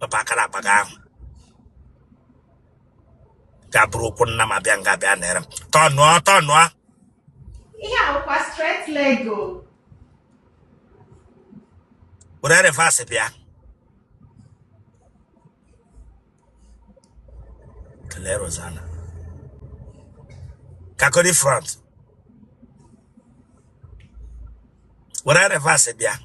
Bakara Baga Gabrukuna Mabianga Banner. Tonwa. Yeah, straight Lego. Whatever fast pia. Kele Rosanna. Kakodi front. Whatever fast pia.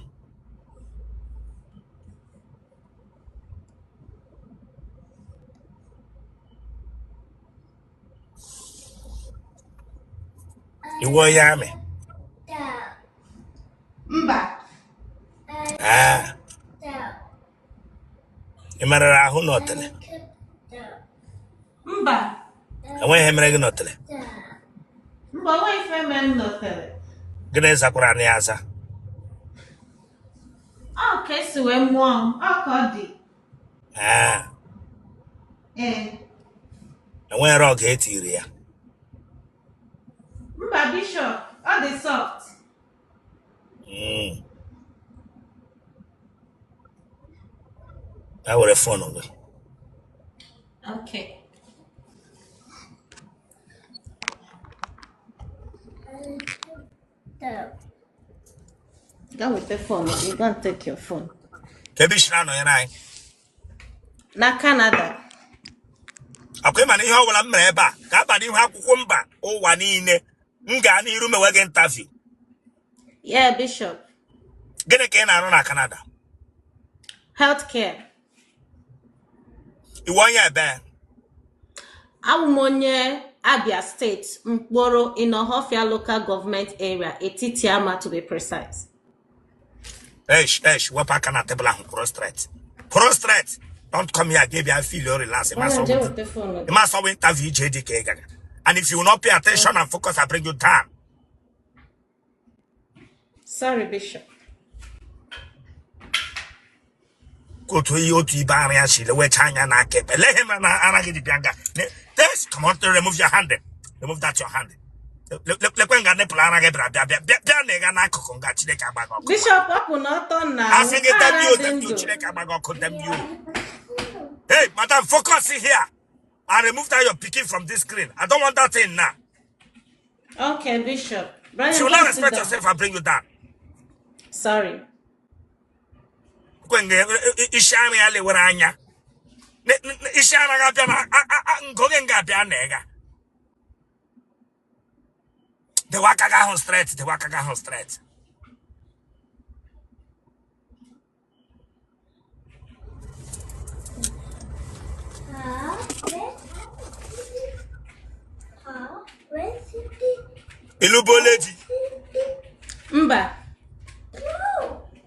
You were yummy. Mba. You matter who not tell. Mba. I went him regular not tell. Mba, why femen not tell? Gnesa Kuraniasa. Okay, so we're mom. Cody. And when rock hate you. Mba Bishop, all the soft. I would have fun of it. Okay. Go with the phone. You can't take your phone. Kebishano and I. Na Canada. Okay, man, you will remember. Kabadi have Kumba. Oh, one in Ngani room again interview. Yeah, Bishop. Get a can on Canada. Healthcare. You want your band? Awumonye Abia State, Mkporo in Ohofia local government area, Etitiama to be precise. What can I table on prostrate? Don't come here, baby. I feel your relax. You must always interview JDK. And if you will not pay attention and focus, I bring you down. Sorry, Bishop. Go to you to Ibania, she the way China and I kept. Let him and I get the Bianca. This, come on to remove your hand. Remove that your hand. Look when I plan to get Bishop, up will not on now. I think you. Hey, madam, focus here. I remove that you're picking from this screen. I don't want that thing now. Okay, Bishop. Brian, you will not respect yourself and bring you down. Sorry. When Ishani Ali Waranya. Ishana Gabiana. The Wakagaho Strait. Iluboleji. Mba.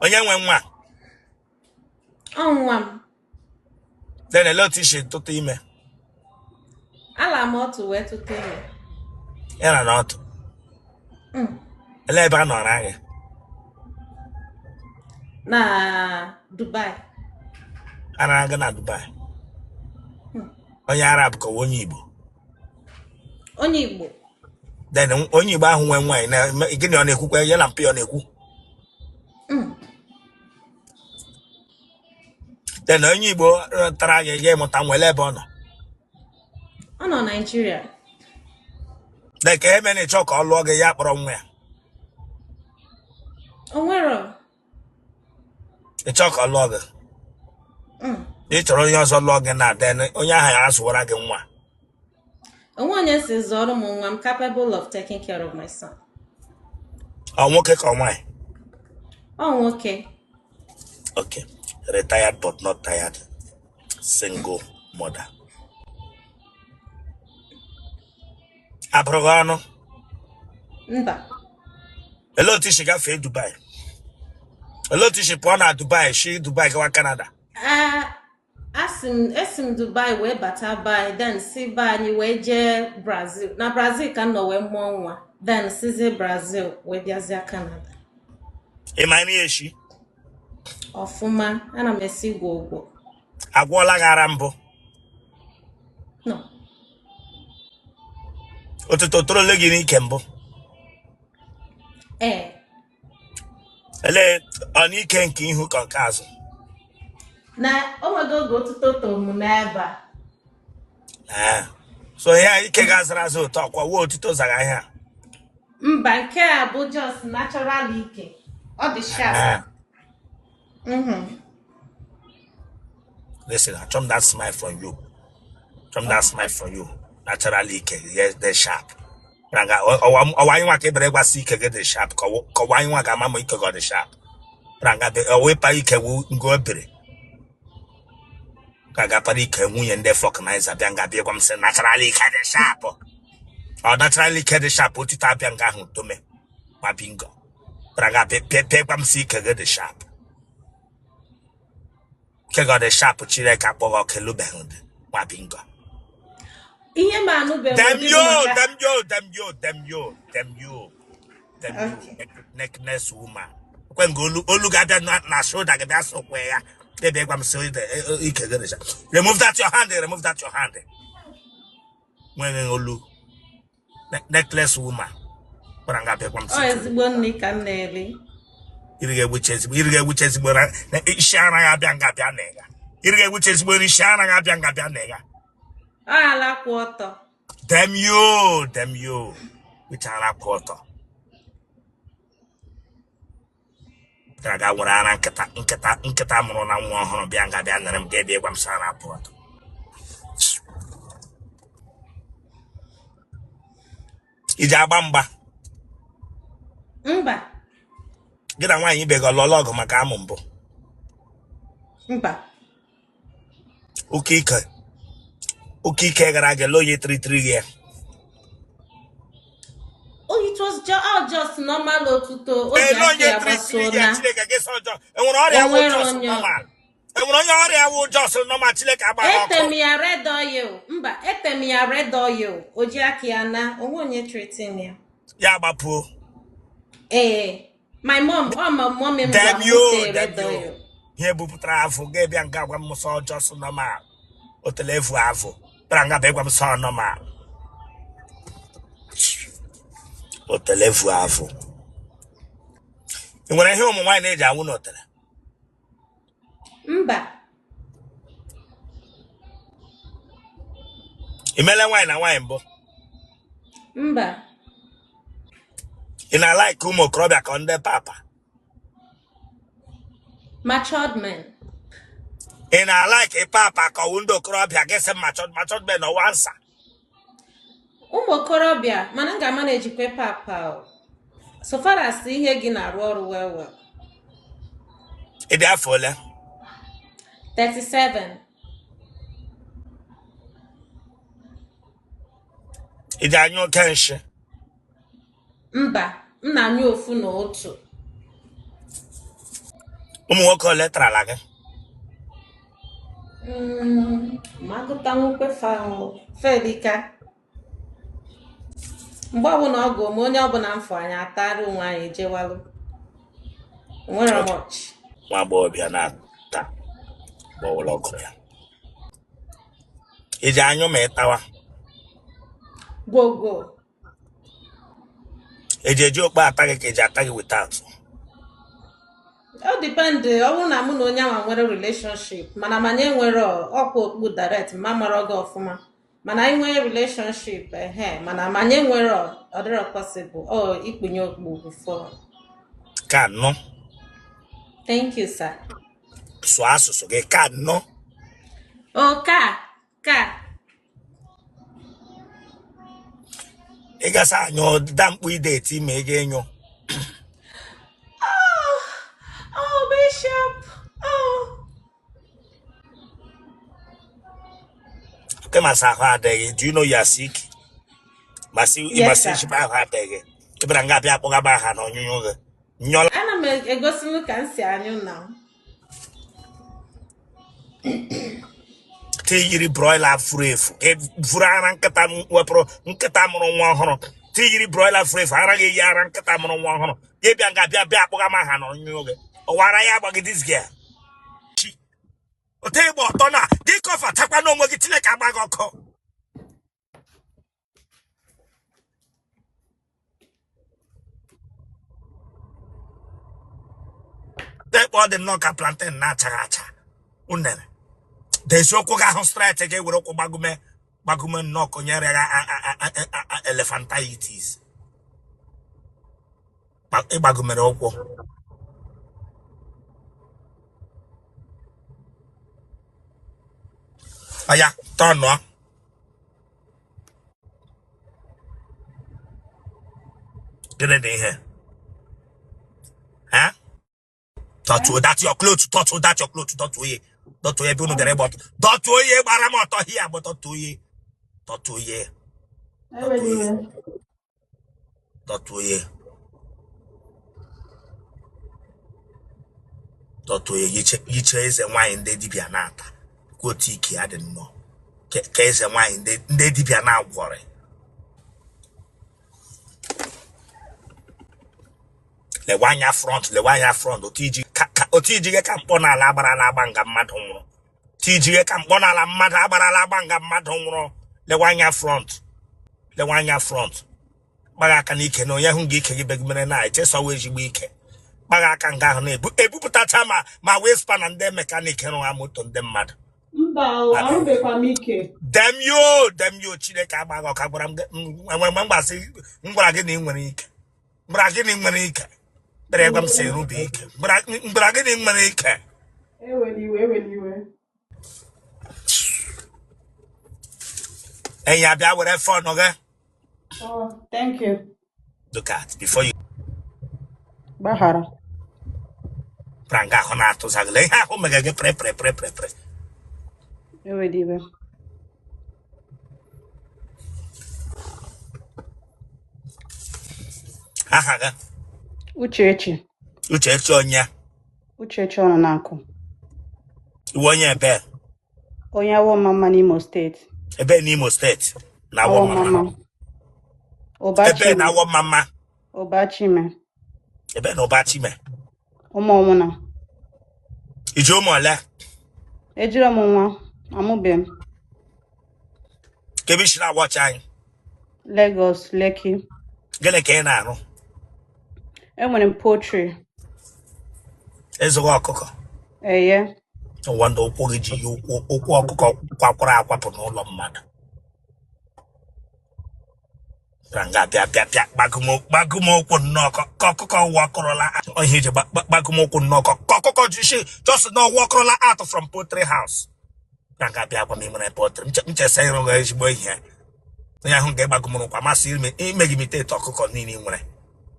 Onyenwenwa. Onwam. Then a lot is to team. Ala mo to where to tell me. Yeah, not. Lebanon, right? Na Dubai. I'm gonna Dubai. Onye Arab ko onye Igbo. Onye Igbo. Then onye Igbo ahụ nwe na gịnị ọ na-ekwukwa ya na mpi ọ na-ekwu. Then onye Igbo tara ya mụta nwele ebe ọ nọ. Ọ nọ Nigeria. Like ebe na chọọ ka ọ lụọ gị ya kpọrọ nwa ya. Onwero. Ị chọọ ka ọ lụọ gị. Ị chọrọ onye ọzọ lụọ gị na then onye ahụ ya asụwara gị nwa. Onye si zọrọ m nwa, I'm capable of taking care of my son. Ọ nwoke ka ọ nwanyị? Ọ nwoke. Okay. Retired but not tired. Single mother. Abrogano. Mba. Hello, Tishi gafe Dubai. Hello, Tishi pona Dubai. She Dubai gawa Canada. Asim Dubai we bata by then si ba ni we je Brazil. Na Brazil kan no we monwa. Then si Brazil we diazia Canada. Imani eshi. Ofuma ana mesi gogo. Agwola garambo. No. Ototoro legi ni kembo. Ele oni kenki ihu kan kazo. Na o nwego go tuto to mu n'ebe a. So yeah, ike gazara zo to kwa wo tuto zaga here. Mba nke a bụ just natural ike. Ọ dị sharp. Listen, I chum that smile from you. Chum that smile from you. Naturally ike, yes, they sharp. Ranga owanwa ke bregwa si ike get the sharp. Ko wanwa ga mama ike got the sharp. Ranga be owepa ike wu ngo bere. Kaga pari ike nwunye ndị vulcanizer bịa nga bịa gwa m sị naturally ike the sharp. Or naturally ike the sharp otita abịa nga ahụ tome. Ma bingo. Ranga pe gwa m si ike get the sharp. Ke got the sharp chire ka kpọrọ kelube hunde. Ma bingo. Ihe ma anụ be Them you. Neckness woman. When go look at that na shoulder get that so where they beg am so remove that your hand, remove that your hand. When olu necklace woman. Paranga beg am so. Oh, ezigbo nni ka m na-eri. Irige witches bora ishara ya bịa nga bịa nega. Irige witches bora ishara ya bịa nga bịa nega. Ala kwụ ọtọ. Them you. Which are quarter. Traga nwere ara nkịta mụrụ na nwa ọhụrụ bịa nga bịa nere m ga-ebe gwa m sara pụọ. Iji agba mgba. Mba. Gị na nwaanyị ibe gị ọlụọla ọgụ maka amụ mbụ. Mba. Oke ike gara aga loye 33 years. Oh, it was just normal otuto. O ji aka ya gbasoo na. Etem ya red oil. Mba, etem ya red oil. O ji aka ya na. Onwe onye treating ya. Ya gbapuo. My mom, my mom and red oil. Here bupụtara afọ ga-ebịa nga gwa m sọ just normal. Otele efu afọ. Pra nga be gwa m sọ normal. Otele efu afọ. I nwere ihe ụmụ nwaanyị na-eji anwụ n'otele? Mba. Imele nwaanyị na nwaanyị mbụ? Mba. Ị na-like ụmụ okorobịa ka ndị papa? Matured men. Ị na-like papa ka ndị okorobịa gị matured men or answer? Ụmụ okorobịa, mana nga ma na-ejikwa papa. So far as ihe gị na-arụ ọrụ well. Ị dị afọ ole? 37. Ị dị anyụ oke nshi? Mba, m na-anyụ ofu na otu. Ụmụ nwoke ole tarala gị? Magụta nwukwe Felika. Mgbe ọbụla ọgụ ma onye ọbụla mfọ anyị atara onwe anyị ejewalụ. Nwere much. Nwa agbọghọbịa na-ata gbọwụlọ ọgụ ya. Ị ji anyụ ma ịtawa? Gwogo. Eji eji okpe ata gị ka eji ata gị without? Ọ depend, ọ bụrụ na mụ na onye ahụ nwere relationship, mana manye nwere ọkwa okpu direct ma mara gị ọfụma. Mana anyị nwere relationship, mana manye nwere ọ dịrọ possible, ikpunye okpu before. Ka nọ. Thank you, sir. Sụọ asụsụ gị ka nọ. Ka. Ị gasa anyụ damkpu ide eti ma ị ga-enyo. Oh, Bishop. Okay, ahụ adịghị. Do you know you are sick? Yes, sir. Ahụ adịghị. Ịbara nga bịa akpọgaba ha na onyonyo gị. Nyola. Ana m egosi m ka m si anyụ na. Te yiri broiler furu efu. Furu ara nkịta wepụrụ nkịta mụrụ nwa ọhụrụ. Te yiri broiler furu efu. Ara ga-eyi ara nkịta mụrụ nwa ọhụrụ. Ịbịa nga bịa akpọgaba ha na onyonyo gị. Ọwara ya agbaghị dis girl. Ote igbo ọtọ na dị kọfa takwa n'onwe gị Chineke agbaghị ọkụ. Dekpọ dị nnọọ ka plantain na-achaghị acha. unene there's okwu ga ahụ straight ga were okwu bagume nnọkọ nyere elephantitis ịgbagumere okwu aya tọnụ gịnị dị ihe ha tọtụ that your clothes tọtụ that your clothes tọtụ oye bí unu dere bọtụ tọtụ oye gbara m ọtọ hia bụ tọtụ oye yiche eze nwanyị ndị dibịa na-ata otu ike ya dị nnọọ ka eze nwanyị ndị dibịa na-agwọrị lewanya front otu iji gị ka mkpọ n'ala agbarala agba nga mmadụ nwụrụ tijighe ka mkpọ n'ala mmadụ agbarala agba nga mmadụ nwụrụ lewanya front gbaga aka n'ike na onye hụ gị ike gị begimere na echesawa ezigbo ike gbaga aka nga ahụ na-ebupụtacha ma wee spa na ndị mekaniki rụha moto ndị mmadụ dem yo Chineke agbaghị ọka gwara m gwara gị na ị nwere ike gwara gị na ị nwere ike bere egwa m si erube ike gwara gị na ị nwere ike enyi abịa were fon gị. Oh, thank you. Look at before you. Bahara. Pranga honato zagle. Ha ho mega pre. Ewe dibe. Aha ga. Uchechi onya. Uchechi ono nako. Iwonye ebe. Onya wo mama n'Imo State. Ebe n'Imo State. Na wo mama. Ebe na wo mama. Obachime. Ebe na Obachime. Omo nwuna. Ijo mo le. Ejira mo nwa. Amubem. Kebishina watch anyị. Lagos, Lekki. Gele ka ị na-arụ. Enwere m poultry. Ezogo ọkụkọ. Eye. Wanda ụkwụ gị ji ụkwụ ọkụkọ kwakwara akwapụ n'ụlọ mmadụ. Ranga bịa gbagụmokwu nnọọ ka ọkụkọ wakọrọla ihe iji gbagụmokwu nnọọ ka ọkụkọ ji just na wakọrọla out from poultry house. Ranga bịa gwa m imere poultry nchesa ịrụ ga ezigbo ihe onye ahụ ga-egbagụmụrụ kwa masị ime gị imitate ọkụkọ niile nwere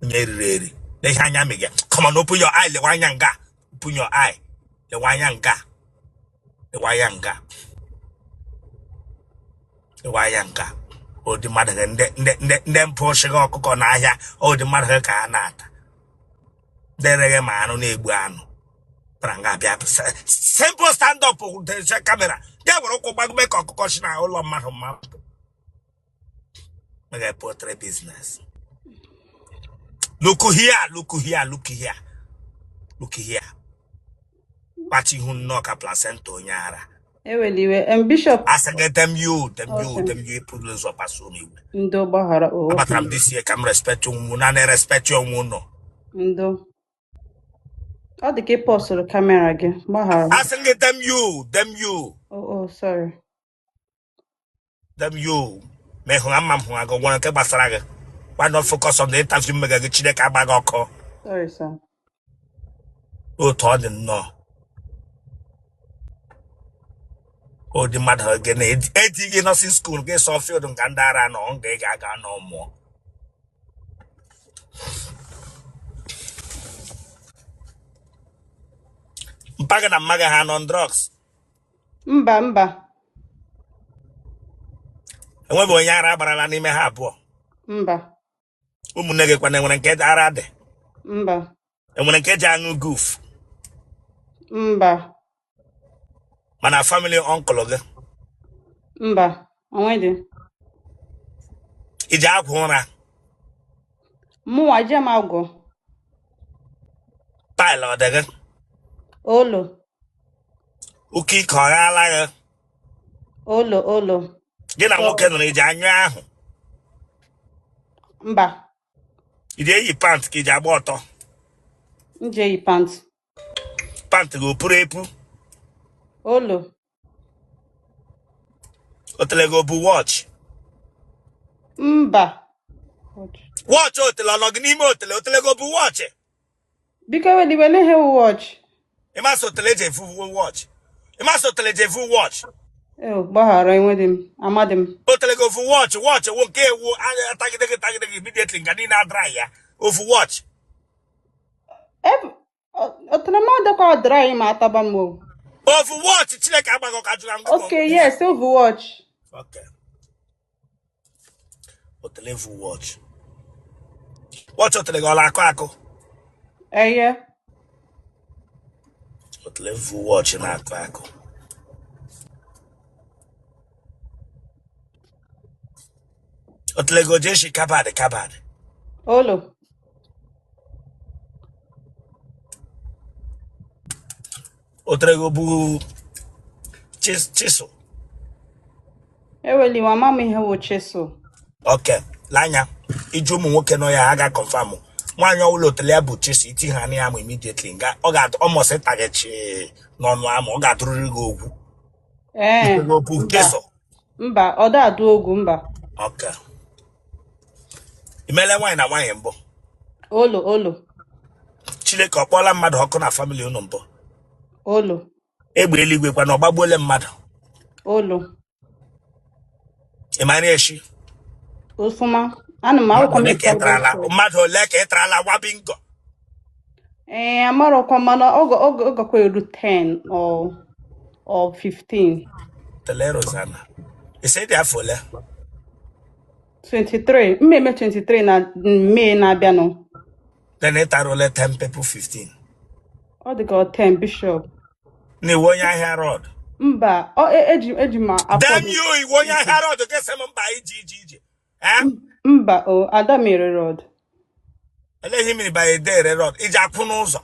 onye eriri eri na ihe anya megị come on open your eye lewe anya nga open your eye lewe anya nga odi mmadụ ndị mpụ shiga ọkụkọ n'ahịa odi mmadụ ka a na-ata dereghe ma anụ na-egbu anụ pranga bịa simple stand up kamera ya were ụkwụ gbagume ka ọkụkọ shi na ụlọ mmadụ mmadụ mega poultry business. Look here. Pati hu nnọọ placenta onyara. Eweliwe Bishop. Asage them you problems of assume. Ndo bahara o. Abatram this year come respect you na respect you no. Ndo. Ọ dị ka post camera gị bahara. Asage them you. Oh, sorry. Them you. Me hu amam hu ago won ke gbasara gị. Why not focus on the interview mega gị Chineke agbaghị ọkọ. Sorry, sir. O to dị nnọọ. O di mmadụ again edi nursing school get so field nga ndara no nga ga no more. Mpaga na mmaga ha on drugs. Mba. Enwebe onye ara agbarala n'ime ha abụọ. Mba. Ụmụnne gị kwana enwere nke ara dị. Mba. Enwere nke ji aṅụ goof. Mba. Mana family uncle gị. Mba. Onwede. Iji agwụ ụra. Mụnwa jem agwụ. Pile ọ dị gị. Olo. Uke ike ọ ghaala gị. Olo. Gị na nwoke nụrụ iji anyụ ahụ. Mba. Iji eyi pant ka iji agba ọtọ. Nje yi pant. Pant gị opuru epu. Olo. Otele go bu watch. Mba. Watch otele log n'ime otele. Otele go bu watch. Biko we wele he watch. Ima so otele je fu watch. Ima so otele je fu watch. Gbahara enwede m. Amadi m. Otele go fu watch. Watch wo nke wo tagidege immediately ngani na dry ya. Ofu watch. Otele ma dekwa dry ma ataba mo. Overwatch, Chineke agbago ka jụrụ ngụ. Okay, yes, Overwatch. Okay. Otele Overwatch. Watch otele go la akụ. Yeah. Otele Overwatch na akụ. Otele go jeshi kabad. Olo. Otele go bu chisel. Eweli wa mama ihe wo chisel. Okay. Lanya. Iju ụmụ nwoke nọ ya aga confirm. Nwaanyị ọwụla otele ya bụ chisel iti ha na ya mụ immediately nga ọ ga almost target n'ọnụ ama ọ ga-atụrịrị gị ogwu. Go bu chisel. Mba, ọ da adu ogwu mba. Okay. Imele nwaanyị na nwaanyị mbụ. Olo. Chineke ọ kpọọla mmadụ ọkụ na family unu mbụ. Olo. Egbe eluigwe kwa na ọgbagbuole mmadụ. Olo. Ịmara eshi. Ofuma. Ana m akwụkwọ mmadụ ole ka ịtrala wa bingo. Amarọkwa mana ọ gakwa eru 10 or 15. Tele Rosanna. Ise dị afọ ole? 23. Mmemme 23 na May na-abịa nọ. Then ịtara ole 10 people 15. Ọ dị ka 10 Bishop. N'iwu onye ahịa rod. Mba, eji ma afọ. Damn you, iwu onye ahịa rod ga-ese m mba ije. Mba, Ada mere rod. Eleghị mmiri ba edere rod. Iji akwụ n'ụzọ.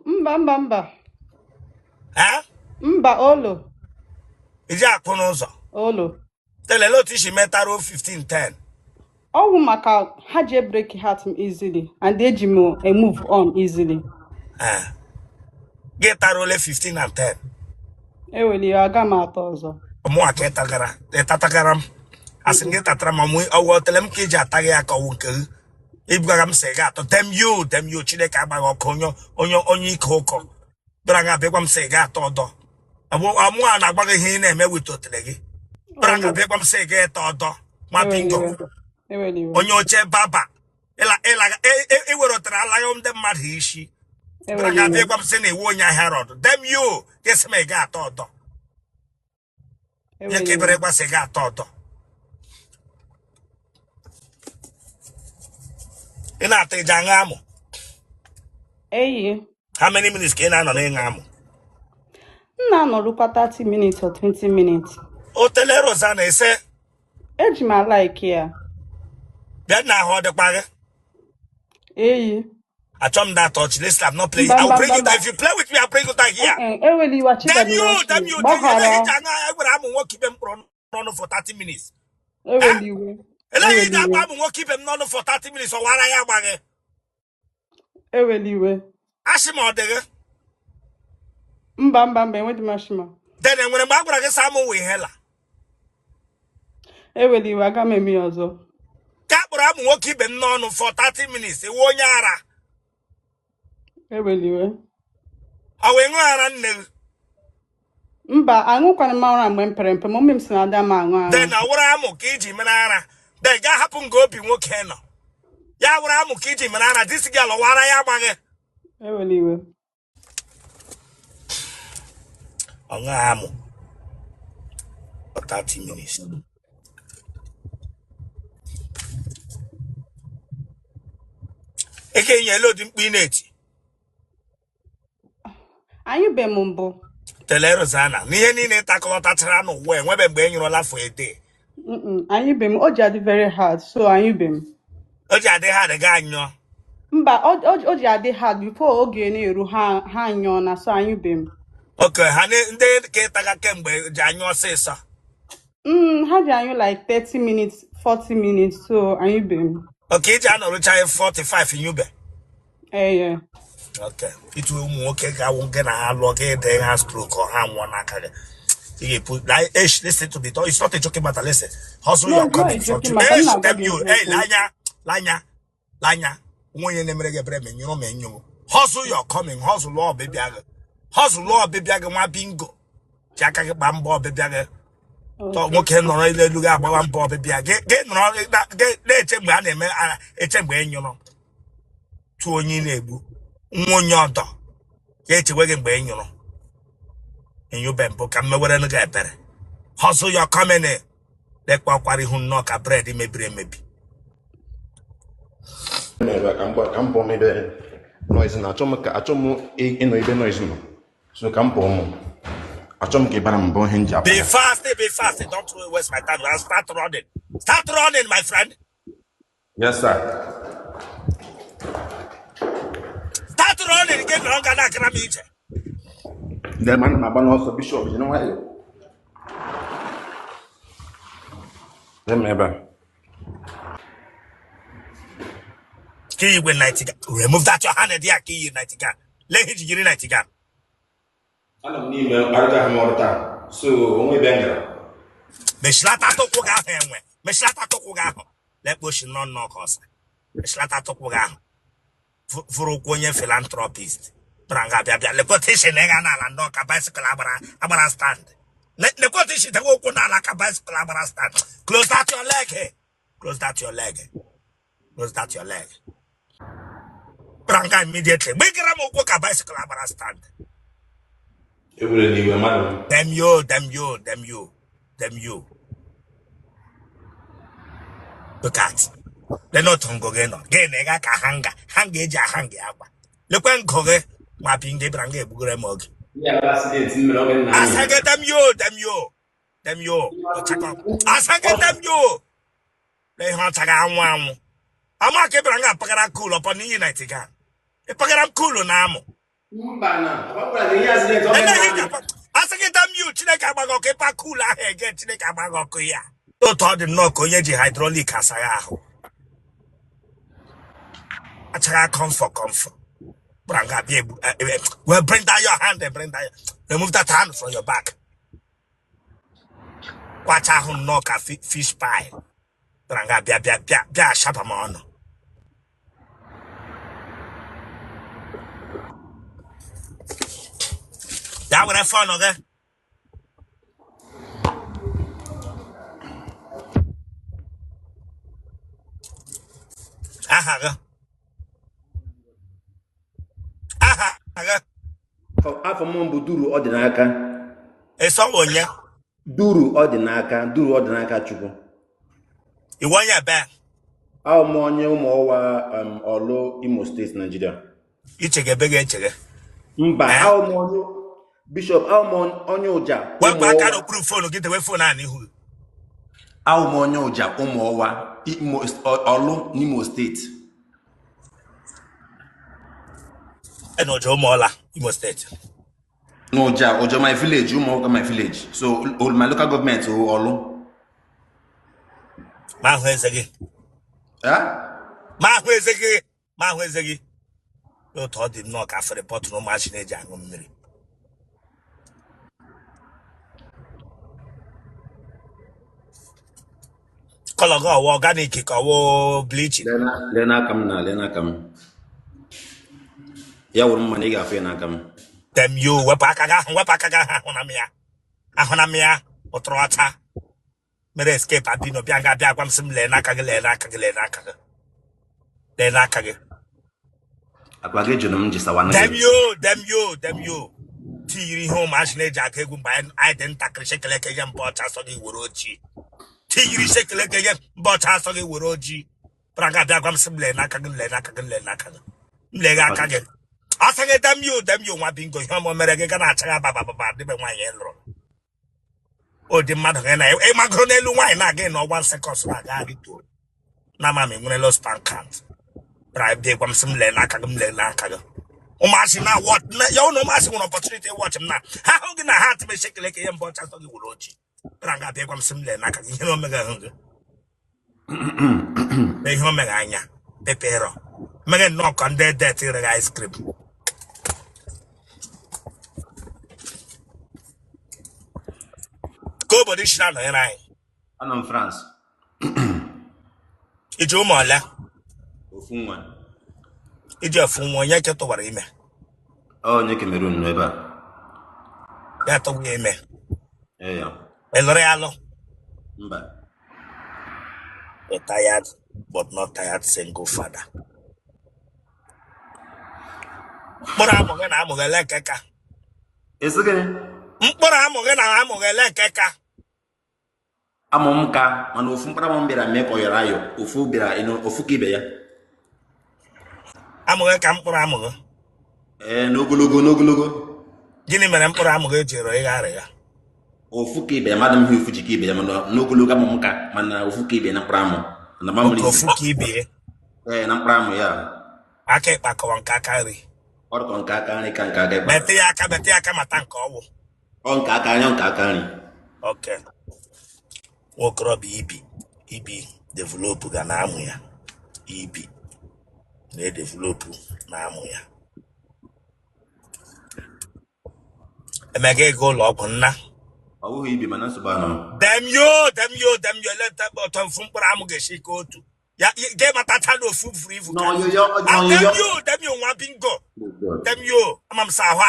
Mba. Eh? Mba, olo. Iji akwụ n'ụzọ. Olo. Telele otu isi metaro 15-10. Ọwụ maka ha ji break heart easily and eji m move on easily. Gị tara ole 15 and 10. Eweli ya aga m atọ ọzọ. Mụa ka ịtatagara m. Asị gị tatara ma ọwụ otele m ka iji ataghị ya ka ọwụ nke gị. Ibugara m sị gị atọ. Dem you Chineke agbaghị ọkụ onye ike ụkọ. Bịara nga bịakwa m sị gị atọ ọdọ. Amụa na-agbaghị ihe ị na-eme wite otele gị. Bịara nga bịakwa m sị gị ịtọ ọdọ. Nwa bingo. Onye oche baba. Iwerotere alaghị ndị mmadụ isi. Bịara nga bịakwa m sị na iwu onye ahịa rọdụ. Dem you ga-esi m gị atọ ọdọ. Nye ka ibere gbasị gị atọ ọdọ. Ị na-atọ ije aṅụ amụ. How many minutes ka ị na-anọ n'ịṅụ amụ? M na-anọrụkwa 30 minutes or 20 minutes. Otele Rosanna ise. Eji m like ya. Bịa na ahụ ọ dịkwa gị. Achọ m that touch. Let's not play. I'll bring you that. If you play with me, I'll bring you that here. Damn you. Egwere amụ nwoke ibe m kpọrọ n'ọnụ for 30 minutes. Eleghị ị ga-agba amụ nwoke ibe m n'ọnụ for 30 minutes ọ wara ya agba gị. Asị m ọ dị gị. Mba, enweghị m ashima. Then enwere mgbe a gwara gị sa amụ wee hela. Aga m eme ọzọ. Ka akpọrọ amụ nwoke ibe m n'ọnụ for 30 minutes ewe onye ara. Ọ wee ṅụọ ara nne gị. Mba, aṅụkwana m ara mgbe m pere mpe, mgbe m si na ada m aṅụ ara. Then awụrụ amụ ka iji mere ara. Then gaa hapụ nga obi nwoke nọ. Ya awụrụ amụ ka iji mere ara. Disi gị alọwara ya agbaghị. Ọ ṅụọ amụ for 30 minutes. Eke inye load mkpu ineti. Anyị be m mbụ. Tele Rosanna, n'ihe niile takọtachara n'ụwa enwebe mgbe enyụrụla for a day. Anyị be m, o ji adị very hard, so anyị be m. O ji adị hard ga anyụọ. Mba, o ji adị hard before oge na-eru ha anyụọ na so anyị be m. Okay, ha ndị ka ịtaga kemgbe ji anyụọ ọsịsọ. Ha ji anyụ like 30 minutes, 40 minutes, so anyị be m. Okay, iji anọrụcha 45 inyube. Okay. It will okay. I won't get a log in the hand stroke or hand one. You put like listen to me. It's not a joking matter. Listen. Hustle No, your it's not a coming from joking to matter. I'm not damn going you. to Hey, joke. Lanya. When you never get bread, you know, man, you hustle your coming, hustle law, baby. Hustle law, baby. My bingo. Jacka bambo, baby. Talk Okay. okay, no, I look at one bob, baby. Get no, get let him, it's a brain, you know. To a new neighbor. One yonder. Get to wagon brain, you know. And you been book, I'm nowhere to get better. Hustle your coming in. Let Quaquari who knock a bread, maybe. I'm born maybe noise na achom ino ibe noise no so ka mpo mo achom ke bara mbo hinja Be fast, be fast. Don't waste my time. I'll start running. Start running, my friend. yes sir Start running again. the man na ban also bishop you know why them ever Key win 90. Remove that your hand there, key 90. Let it get 90. ana ni me arga hamorta so onwe benga Meshlata to kuga henwe. Meshlata to kuga. Let bush no cause. Meshlata to kuga. For philanthropist. Branga bia le quotation na lando ka bicycle abara stand. Le quotation te go na la ka bicycle abara stand. Close that your leg. Hey. Close that your leg. Close that your leg. Branga immediately. Make a go ka bicycle abara stand. ebule ni we madam Them you. Look at. They're not tongo geno. Genega ka hanga. Hange ja hange agba. Look when koge. Ma pinge brange bugure mog. yeah accident in me na Asage them you. Asage them you. They hunt a wan. Ama ke branga pagara cool upon the United gan. E pagara cool namo. mba na abakura the accident o And then me he asage them you. Chineka bago ke pa cool ahe get chineka bago kuya. Don't thought the no koyeji hydraulic asaya. Achaga comfort. Branga be well, bring down your hand and bring down. Remove that hand from your back. Watch out who knock a fish pie. Branga bia sharp man. That what I found okay. Aha. afọ m bụ duru ọdịnaka It's all on ya. duru ọdịnaka chukwu You want your back. ahụ m onye ụmụ ọwa ọlụ Imo steeti Nigeria You check a big check. mba ahụ m onye bishop ahụ m onye ụja Well, ụmụ back ọwa out proof phone, get away phone and who. ahụ m onye ụja ụmụ ọwa ọlụ n'Imo steeti And no Joe Mola, you must state. n'ụja my village ụmụ ọwa my village so my local government ọlụ Ma where's again? Ma where's again? You thought did knock after the bottom of machine jango mmiri. Color go organic or bleaching. lena kam ya wụrụ mma na ị ga-afụ ya n'aka m Them you wepakaga ahonamia otrota. Mere escape abino bianga biagwam sim lena kagele. akpa gị jụrụ m jisawa na Them you. Tiri home machine jack egum by I didn't tackle shekele kayan bota so gi woroji. Tiri shekele kayan bota so gi woroji. Braga biagwam sim lena kagele. Mlega kage. Asage them you wa bingo homo merege kana chaga baba de be wan yelro. O di mad na e magronelu wan na again no 1 second so aga to. Na mama ngune lo span count. Bra de kwam sim lena kagele. Umashina what you no massive opportunity watch him now. How can I have to be shaking like a young boy as Urochi? Ranga Begum Simle Naka, you know, Mega Hunger. They home Meganya, Pepero. Mega knock on their dirty ice cream. Go body shina no rai. Anọ France. Ijo mo ala. Ofu nwa. Ijo fun won ya ke to wara ime. Onye Cameroon no ebe a. Ya to wi ime. Ya. Elore alo. Mba. A tired but not tired single father. Mkpụrụ amụghị na amụghị keka. Esi gịnị? Mkpụrụ amụghị na amụghị keka. Amụ m ka mana ofu mkpara m bịara mee ka ọ yọrọ ayọ. Ofu bịara ofu ka ibe ya. Amụghị ka mkpụrụ amụghị. N'ogologo. Gịnị mere mkpụrụ amụghị jiri ịgharị ya? Ofu ka ibe ya mmadụ m hụ ofu ji ka ibe ya mana n'ogologo amụ m ka mana ofu ka ibe na mkpụrụ amụ. Na mamụrụ ofu ka ibe. Na mkpụrụ amụ ya. Aka ịkpakọwa nke aka nri. Ọrụkọ nke aka nri ka nke aka ịkpa. Bete ya aka mata nke ọwụ. Ọ nke aka anya nke aka nri. Okay. Nwokorobịa ibi develop ga na-amụ ya. Ibi na-edevelop na-amụ ya. Emega ego ụlọ ọgwụ nna. Ọ bụghị ibi mana nsogbu anọ. Dem yo leta ọtọ mfu mkpụrụ amụ ga-esi ka otu. Ya ge matata no fu free fu. No yo. Dem yo nwa bingo. Dem yo amam sa ahụ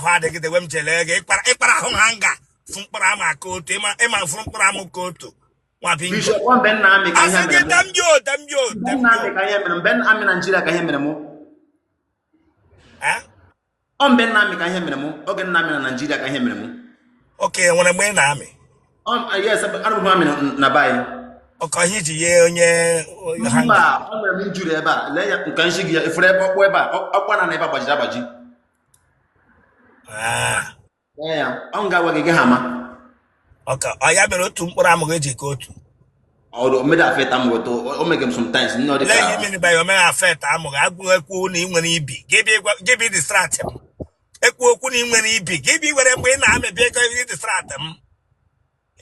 adịghị de wem jele ge ikpara ahụ hanga fu mkpụrụ amụ aka otu ịma fu mkpụrụ amụ ka otu. Nwa bingo. Bishop one ben na amị ka ihe mere. Dem yo. Ben na amị ka ihe mere. Ben amị Nigeria ka ihe mere mụ. On ben na amị ka ihe mere mụ. Oge na amị na Nigeria ka ihe mere mụ. Okay, nwere mgbe na amị. Yes, arụbụ amị na bayi. Ọkọ ihe ji ye onye mba, ọ nwere m injuri ebe a. Lee ya nke nshi gị ya efere ebe ọkpụ ebe a. Ọkwa na ebe agbajiri agbaji. Ya, ọ ga-agwa gị ha ma. Okay, ọ ya mere otu mkpụrụ amụ ga-eji ka otu. O mede afeta m weto, o mege m sometimes nno dị ka. Lee ihe ba yo me afeta amụ ga-agwụ ekwu na ị nwere ibi. Give distract m. Ekwu okwu na ị nwere ibi. Give were mgbe ị na-amebi ego distract m.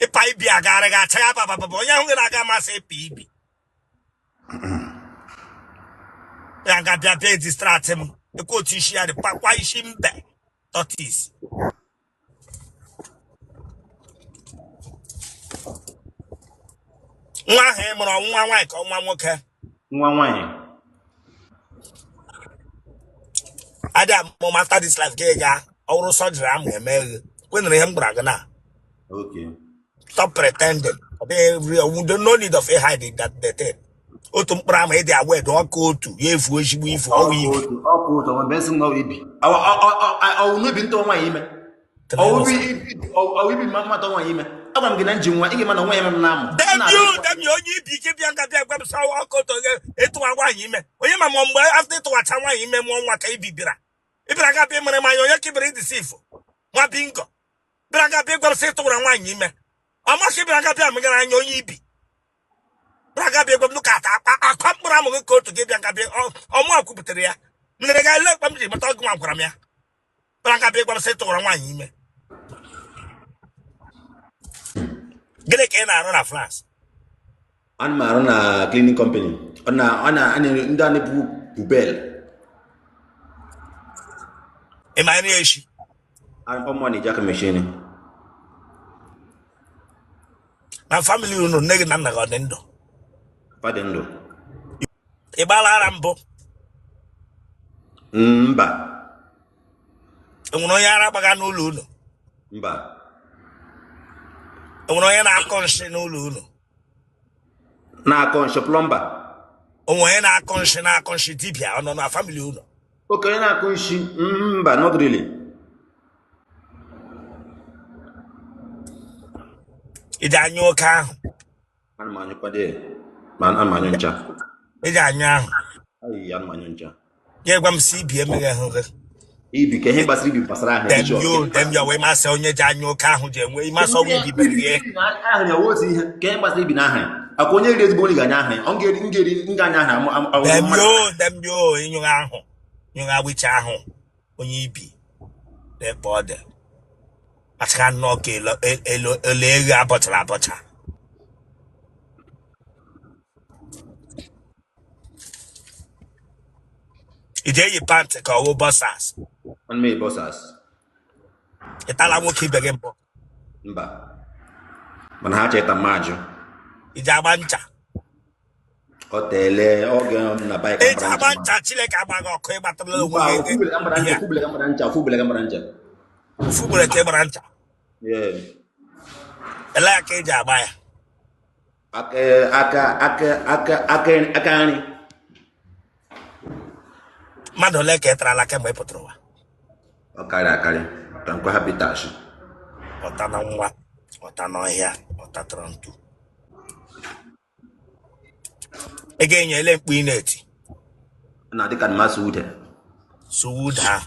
Ịpa ibi agara ga-acha ya papa onye ahụ ga-aga amasị ịpa ibi. Ya ga-abịa bịa distract m. Ekwu otu isi ya dị pakwa isi mbe. Tortoise. Nwa ahụ ị mụrụ nwa nwaanyị ka nwa nwoke. Nwa nwaanyị. Ada m after this life ga ọrụ surgery amụ eme kwenere ihe m gwara gị na. Okay. Stop pretending. We don't no need of a hiding that thing. Otu mkpụrụ ama ịdị agwa edo ọkụ otu ya efu ezigbo ifu ọwụ ibi. Ọkụ otu ọ besi na ibi. Ọ no ibi ntọ nwaanyị ime. Ọ ibi mama tọ nwaanyị ime. Agwa m gị na nji nwa ị ga-ama na nwa ya m na-amụ. Dem yo onye ibi ike bịa nga bịa gwa m sawa ọkụ otu ịtụwa nwaanyị ime. Onye ma mgbe after ịtụwacha nwaanyị ime mụọ nwa ka ibi bịara. Ịbịara ga bịa mere m anya onye kibere ịdịsị ifo. Nwa bingo. Bịara ga bịa gwa m sị ịtụwara nwaanyị ime. Ọmasị bịara ga bịa megara anya onye ibi. Bịara ga bịa gwa m nuka akwa mkpụrụ amụ gị ka otu gị bịa ga bịa ọmụ akwụpụtara ya. Nere ga ele ekpe m ji mata ọgụ nwa gwara m ya. Bịara ga bịa gwa m sị ịtụwara nwaanyị ime. Gịnị ka ị na-arụ na France? Ana m arụ na cleaning company. Ọ na ndị a na-ebu bubel. Ị ma nri echi? Ọmụ na-eji aka mechine. Na family unu nne gị na nna gị ọ dị ndụ? Fadị ndụ. Ị gbala ara mbụ? Mba. Enwere onye ara gbaga n'ụlọ unu? Mba. Enwere onye na-akọ nsị n'ụlọ unu? Na-akọ nsị plọmba? Onwe onye na-akọ nsị dibia ọ nọ na family unu? Oke onye na-akọ nsị mba not really. Ị dị anyụ oke ahụ? Ana m anyụkwade ma ana m anyụ ncha. Ị dị anyụ ahụ? Ayi ana m anyụ ncha. Ya gwa m si ibi emeghe ahụ gị. Ibi ka ihe gbasara ibi gbasara ahụ. Dem yo we masị onye ji anyụ oke ahụ ji enwe ịmasị ọnwụ ibi mere ihe. Ahụ ya wotu ihe ka ihe gbasara ibi n'ahụ. Akwa onye eri ezigbo onye ga-anya ahụ. Ọ ga-eri nga anya ahụ. Dem yo ịnyụghị ahụ. Nyụghị agbịcha ahụ. Onye ibi. Ebe ọ dị. Aka nnọọ ka ele eghe abọchara abọcha. Ị ga-eyi pantị ka ọwụ bọsas. Ana m eyi bọsas. Ị tala nwoke ibe gị mbụ? Mba. Mana ha cheta maju. Ijabancha. Otele oge na bike Ijabancha Chileke agbaga ọkụ ịgbatara onwe Mba, gị. ofubele kambarancha. Fubere ka ịgbara ncha. Yeah. Ele aka eji agba ya. Aka nri. Mmadụ ole ka ị tarala kemgbe ị pụtara ụwa? Ọ karị. Tankwa habitashi. Ọta na nwa, ọta n'ọhịa, ọta tọrọ ntu. Ị ga-enye ele mkpu ị na-eti. Na dịka mmasị ude. Suwuda.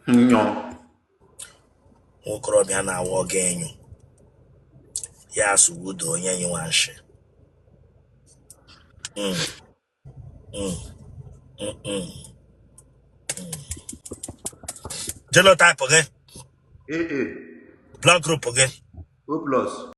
Nyo. Nwokorobịa na-awa oge enyo. Ya suwuda onye nyiwa nshi. Genotype again. AA. Blood group again. O+.